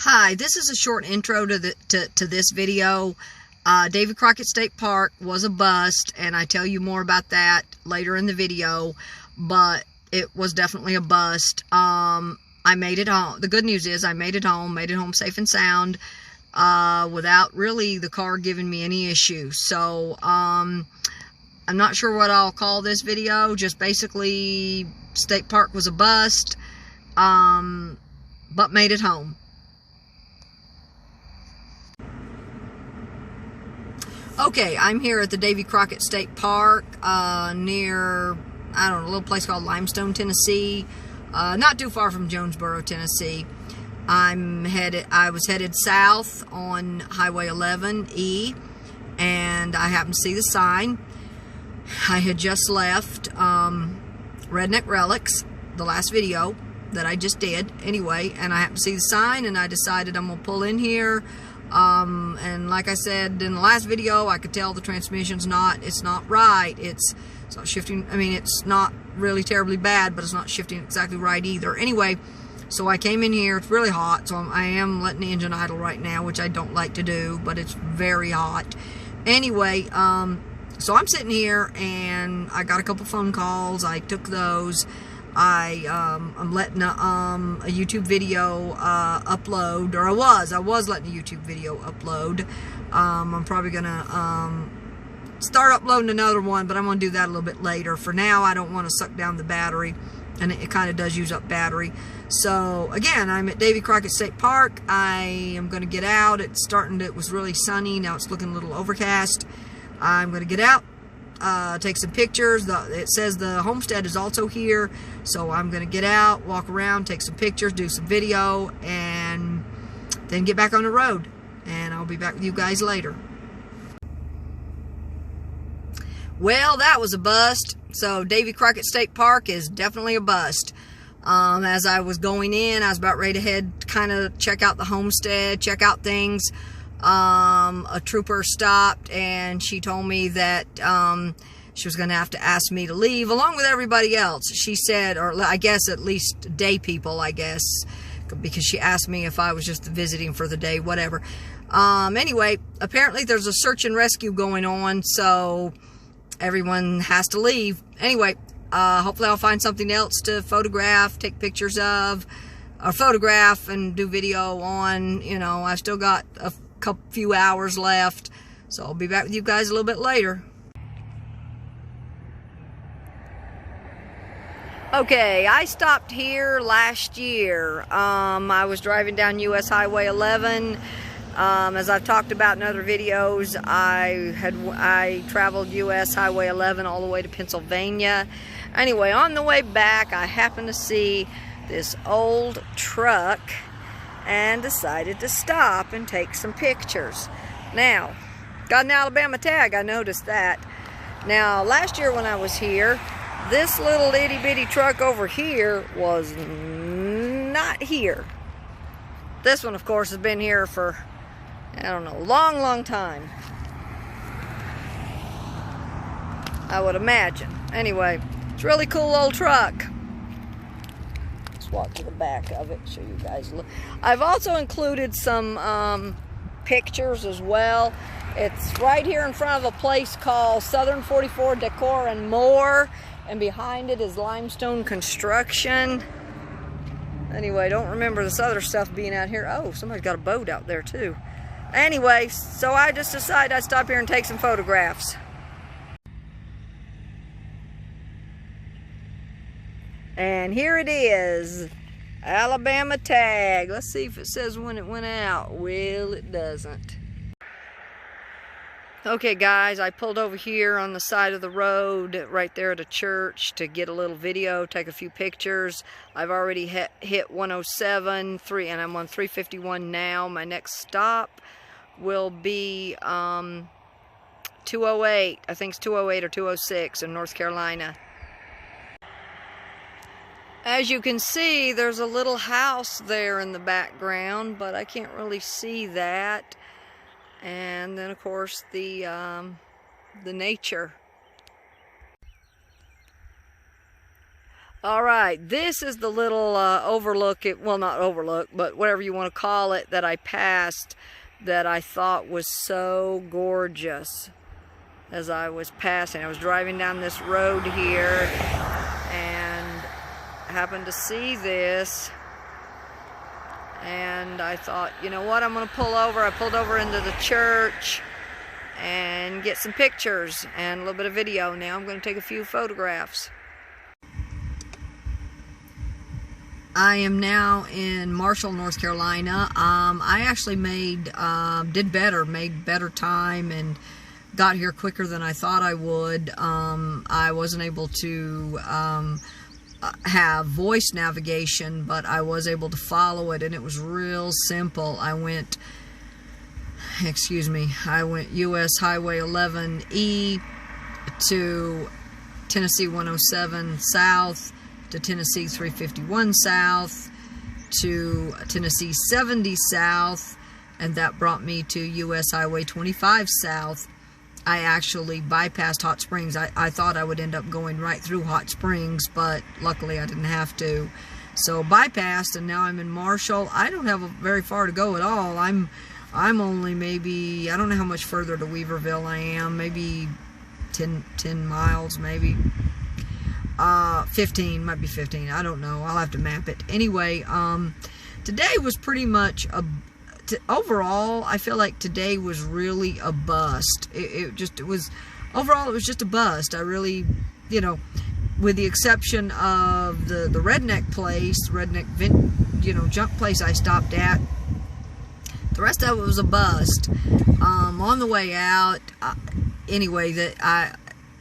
Hi, this is a short intro to this video. Davy Crockett State Park was a bust, and I tell you more about that later in the video, but it was definitely a bust. I made it home. The good news is I made it home safe and sound, without really the car giving me any issues. So, I'm not sure what I'll call this video, just basically State Park was a bust, but made it home. Okay, I'm here at the Davy Crockett State Park, near, I don't know, a little place called Limestone, Tennessee, not too far from Jonesboro, Tennessee. I was headed south on Highway 11E, and I happened to see the sign. I had just left Redneck Relics, the last video that I just did, anyway, and I happened to see the sign, and I decided I'm gonna pull in here. And like I said in the last video, I could tell the transmission's it's not right. It's not shifting. I mean, it's not really terribly bad, but it's not shifting exactly right either. Anyway, so I came in here. It's really hot, so I am letting the engine idle right now, which I don't like to do, but it's very hot. Anyway, so I'm sitting here, and I got a couple phone calls. I took those. I'm letting a YouTube video upload, or I was letting a YouTube video upload. I'm probably gonna start uploading another one, but I'm gonna do that a little bit later. For now, I don't want to suck down the battery, and it kind of does use up battery. So again, I'm at Davy Crockett State Park. I am gonna get out. It was really sunny. Now it's looking a little overcast. I'm gonna get out. Take some pictures. It says the homestead is also here, so I'm gonna get out, walk around, take some pictures, do some video, and then get back on the road, and I'll be back with you guys later. Well, that was a bust. So Davy Crockett State Park is definitely a bust. As I was going in, I was about ready to head, kind of check out the homestead, check out things. A trooper stopped, and she told me that she was going to have to ask me to leave along with everybody else. She said, or I guess at least day people, I guess, because she asked me if I was just visiting for the day, whatever. Anyway, apparently there's a search and rescue going on, so everyone has to leave. Anyway, hopefully I'll find something else to photograph, take pictures of, or photograph and do video on. You know, I've still got a few hours left, so I'll be back with you guys a little bit later. Okay, I stopped here last year. I was driving down US Highway 11. As I've talked about in other videos, I traveled US Highway 11 all the way to Pennsylvania. Anyway, on the way back, I happened to see this old truck and decided to stop and take some pictures. Now, got an Alabama tag, I noticed that. Now, last year when I was here, this little itty-bitty truck over here was not here. This one, of course, has been here for, I don't know, a long, long time, I would imagine. Anyway, it's a really cool old truck. Walk to the back of it, show you guys. Look, I've also included some pictures as well. It's right here in front of a place called Southern 44 Decor and More, and behind it is Limestone Construction. Anyway, don't remember this other stuff being out here. Oh, somebody's got a boat out there too. Anyway, so I just decided I'd stop here and take some photographs. And here it is, Alabama tag. Let's see if it says when it went out. Well, it doesn't. Okay, guys, I pulled over here on the side of the road right there at a church to get a little video, take a few pictures. I've already hit 107, and I'm on 351 now. My next stop will be 208. I think it's 208 or 206 in North Carolina. As you can see, there's a little house there in the background, but I can't really see that. And then, of course, the nature. All right, this is the little overlook, well, not overlook, but whatever you want to call it, that I passed that I thought was so gorgeous as I was passing. I was driving down this road here and happened to see this, and I thought, you know what, I'm going to pull over. I pulled over into the church and get some pictures and a little bit of video. Now I'm going to take a few photographs. I am now in Marshall, North Carolina. I actually made better time and got here quicker than I thought I would. I wasn't able to have voice navigation, but I was able to follow it, and it was real simple. I went US Highway 11E to Tennessee 107 South, to Tennessee 351 South, to Tennessee 70 South, and that brought me to US Highway 25 South. I actually bypassed Hot Springs. I thought I would end up going right through Hot Springs, but luckily I didn't have to. So bypassed, and now I'm in Marshall. I don't have very far to go at all. I'm only maybe, I don't know how much further to Weaverville I am, maybe 10 miles maybe. 15, might be 15, I don't know, I'll have to map it. Anyway, today was pretty much overall, I feel like today was really a bust. Overall, it was just a bust. I really, with the exception of the redneck place, junk place I stopped at, the rest of it was a bust. On the way out, anyway,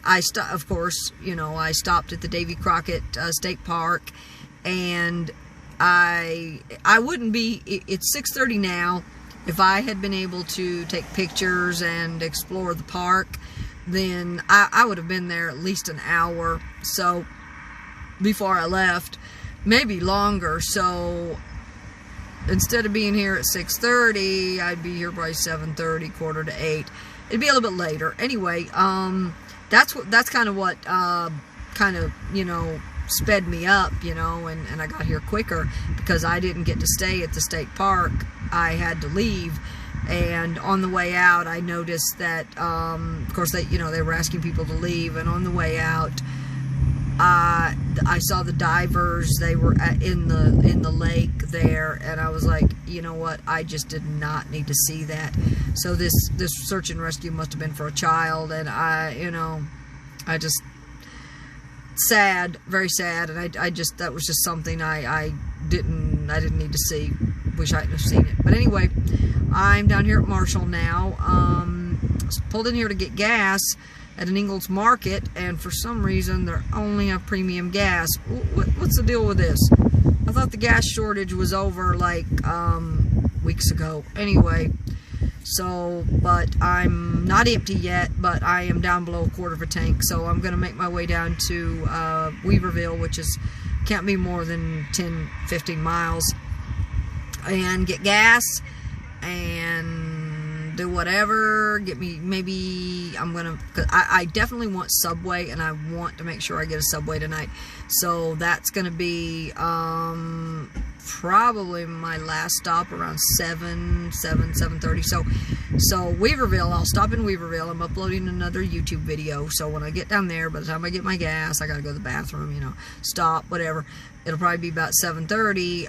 I stopped at the Davy Crockett State Park, and I wouldn't be, it's 6:30 now. If I had been able to take pictures and explore the park, then I would have been there at least an hour, so before I left, maybe longer. So instead of being here at 6:30, I'd be here by 7:30, 7:45. It'd be a little bit later. Anyway, that's kind of what sped me up, and I got here quicker because I didn't get to stay at the state park. I had to leave, and on the way out I noticed that of course they were asking people to leave, and on the way out I saw the divers. They were in the lake there, and I was like, you know what, I just did not need to see that. So this search and rescue must have been for a child, and I just sad, very sad, and that was just something I didn't need to see. Wish I hadn't have seen it. But anyway, I'm down here at Marshall now. Pulled in here to get gas at an Ingles Market, and for some reason they only have premium gas. What's the deal with this? I thought the gas shortage was over like weeks ago. Anyway, so, but I'm not empty yet, but I am down below a quarter of a tank, so I'm going to make my way down to Weaverville, which can't be more than 10-15 miles, and get gas and do whatever. Get me, maybe I definitely want Subway, and I want to make sure I get a Subway tonight. So that's going to be probably my last stop around 7:30. So Weaverville, I'll stop in Weaverville. I'm uploading another YouTube video, so when I get down there, by the time I get my gas, I gotta go to the bathroom, stop, whatever. It'll probably be about 7:30.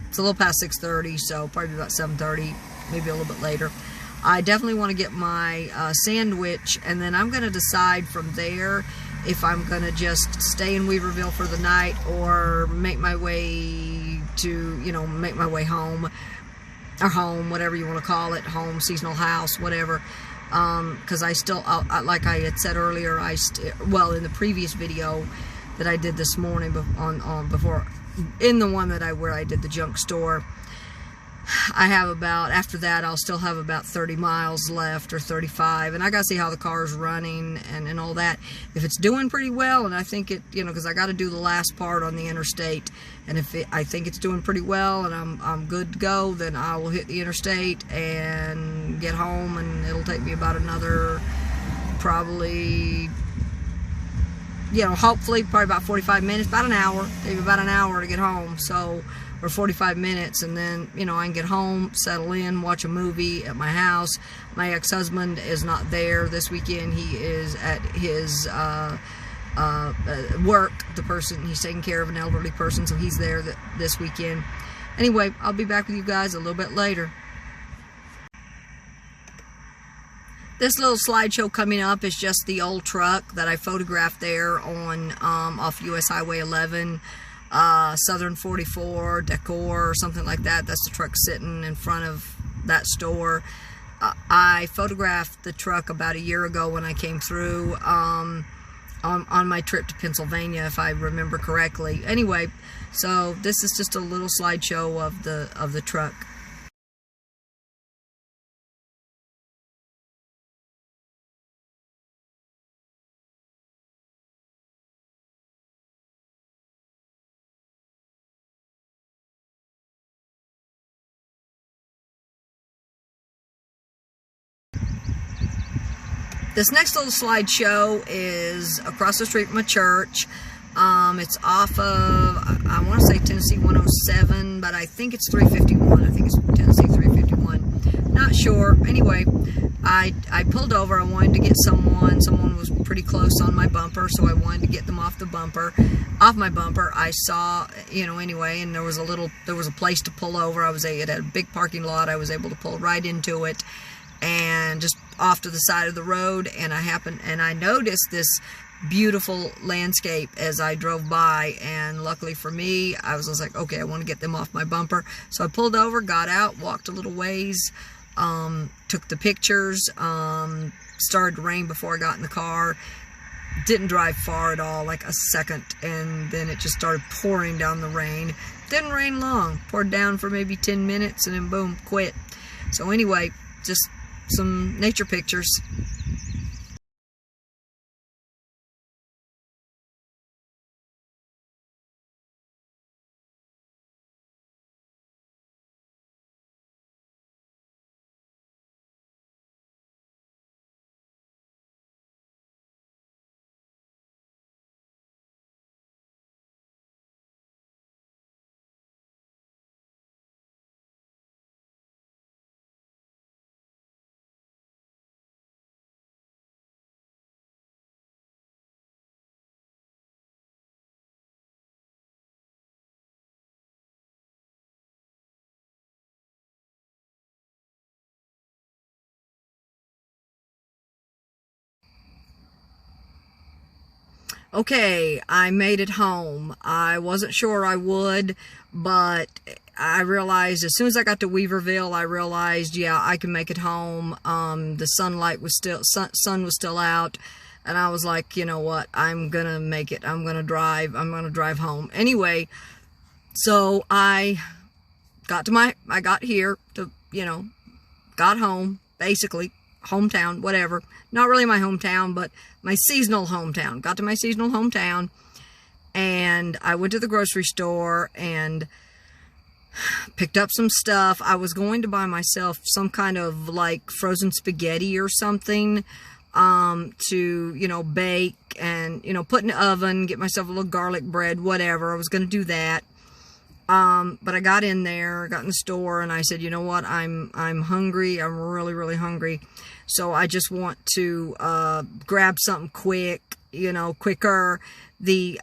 It's a little past 6:30, so probably about 7:30, maybe a little bit later. I definitely want to get my sandwich, and then I'm going to decide from there if I'm going to just stay in Weaverville for the night or make my way to, make my way home, or home, whatever you want to call it, home, seasonal house, whatever. Because I still, like I had said earlier, in the previous video that I did this morning in the one where I did the junk store, I have about, after that, I'll still have about 30 miles left, or 35, and I gotta see how the car's running and all that. If it's doing pretty well, and I think it, because I gotta do the last part on the interstate, and if I think it's doing pretty well and I'm good to go, then I will hit the interstate and get home, and it'll take me about another probably you know, hopefully probably about 45 minutes, about an hour, maybe about an hour to get home. So, or 45 minutes, and then, you know, I can get home, settle in, watch a movie at my house. My ex-husband is not there this weekend. He is at his work. The person, he's taking care of an elderly person, so he's there this weekend. Anyway, I'll be back with you guys a little bit later. This little slideshow coming up is just the old truck that I photographed there on off US Highway 11, Southern 44, Decor, or something like that. That's the truck sitting in front of that store. I photographed the truck about a year ago when I came through on my trip to Pennsylvania, if I remember correctly. Anyway, so this is just a little slideshow of the truck. This next little slideshow is across the street from a church. It's off of, I want to say Tennessee 107, but I think it's 351. I think it's Tennessee 351. Not sure. Anyway, I pulled over. I wanted to get someone. Someone was pretty close on my bumper, so I wanted to get them off my bumper. I saw, you know, anyway, and there was a place to pull over. It had a big parking lot. I was able to pull right into it, and just off to the side of the road, and I noticed this beautiful landscape as I drove by, and luckily for me, I was just like, okay, I want to get them off my bumper. So I pulled over, got out, walked a little ways, took the pictures, started to rain before I got in the car. Didn't drive far at all, like a second, and then it just started pouring down the rain. Didn't rain long, poured down for maybe 10 minutes, and then boom, quit. So anyway, just some nature pictures. Okay, I made it home. I wasn't sure I would, but I realized as soon as I got to Weaverville, I realized, yeah, I can make it home. The sunlight was still, sun was still out, and I was like, you know what, I'm gonna make it. I'm gonna drive home. Anyway, so I got here to, you know, got home, basically, hometown, whatever. Not really my hometown, but my seasonal hometown. Got to my seasonal hometown, and I went to the grocery store and picked up some stuff. I was going to buy myself some kind of like frozen spaghetti or something to, you know, bake and, you know, put in the oven, get myself a little garlic bread, whatever. I was going to do that. But I got in the store, and I said, you know what, I'm hungry. I'm really, really hungry. So I just want to, grab something quick, you know, quicker. The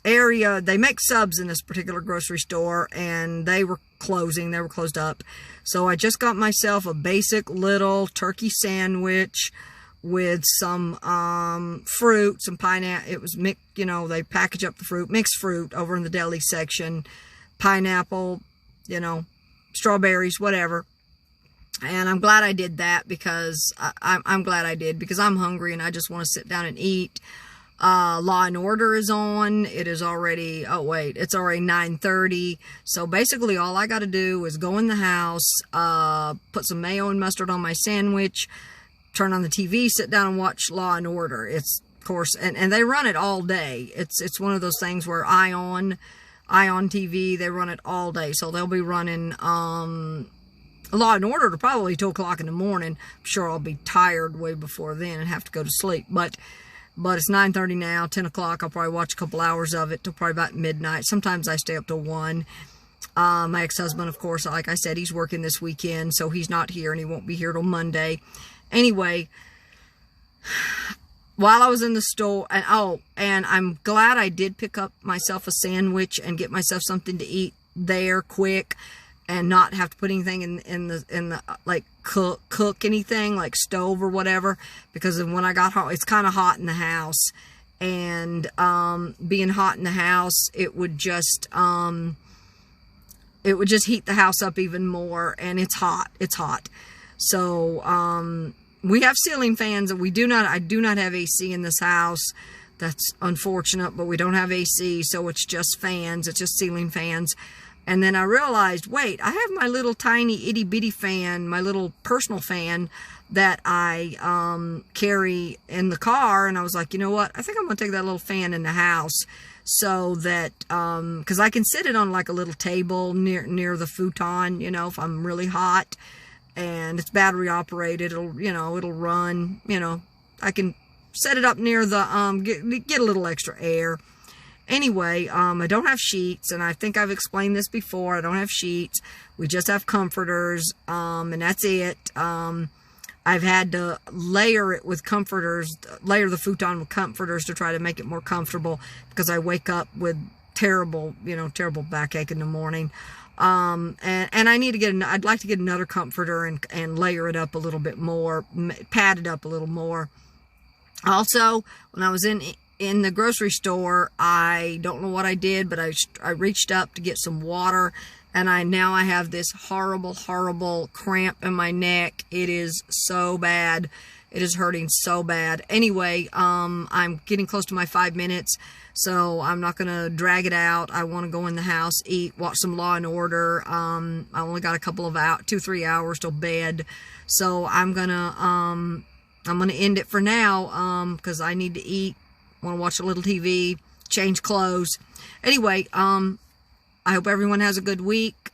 area, they make subs in this particular grocery store, and they were closed up. So I just got myself a basic little turkey sandwich with some fruit, some pineapple. It was mixed, you know, they package up the fruit, mixed fruit over in the deli section, pineapple, you know, strawberries, whatever. And I'm glad I did that, because I'm glad I did, because I'm hungry and I just want to sit down and eat. Law and Order is on. It is already, oh wait, it's already 9:30. So basically all I got to do is go in the house, put some mayo and mustard on my sandwich, turn on the TV, sit down and watch Law and Order. It's, of course, and they run it all day. It's one of those things where Ion TV, they run it all day. So they'll be running Law and Order to probably 2 o'clock in the morning. I'm sure I'll be tired way before then and have to go to sleep. But But it's 9:30 now, 10 o'clock. I'll probably watch a couple hours of it till probably about midnight. Sometimes I stay up till 1. My ex-husband, of course, like I said, he's working this weekend, so he's not here, and he won't be here till Monday. Anyway, while I was in the store, and I'm glad I did pick up myself a sandwich and get myself something to eat there quick, and not have to put anything in the like cook anything, like stove or whatever, because when I got home, it's kind of hot in the house, and being hot in the house, it would just heat the house up even more, and it's hot. So we have ceiling fans, and I do not have AC in this house. That's unfortunate, but we don't have AC, so it's just fans. It's just ceiling fans. And then I realized, wait, I have my little tiny itty bitty fan, my little personal fan that I carry in the car. And I was like, you know what? I think I'm going to take that little fan in the house, so that, because I can sit it on like a little table near the futon, you know, if I'm really hot, and it's battery operated. It'll run, I can set it up near the, get a little extra air. Anyway, I don't have sheets, and I think I've explained this before. I don't have sheets. We just have comforters, and that's it. I've had to layer it with comforters, layer the futon with comforters to try to make it more comfortable, because I wake up with terrible backache in the morning. And I need to I'd like to get another comforter and layer it up a little bit more, pad it up a little more. Also, when I was in the grocery store, I don't know what I did, but I reached up to get some water, and now I have this horrible cramp in my neck. It is so bad. It is hurting so bad. Anyway, I'm getting close to my 5 minutes, so I'm not gonna drag it out. I want to go in the house, eat, watch some Law and Order. I only got a couple of 2-3 hours till bed, so I'm gonna end it for now, because I need to eat. Want to watch a little TV, change clothes. Anyway, I hope everyone has a good week,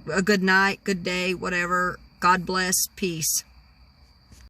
a good night, good day, whatever. God bless. Peace.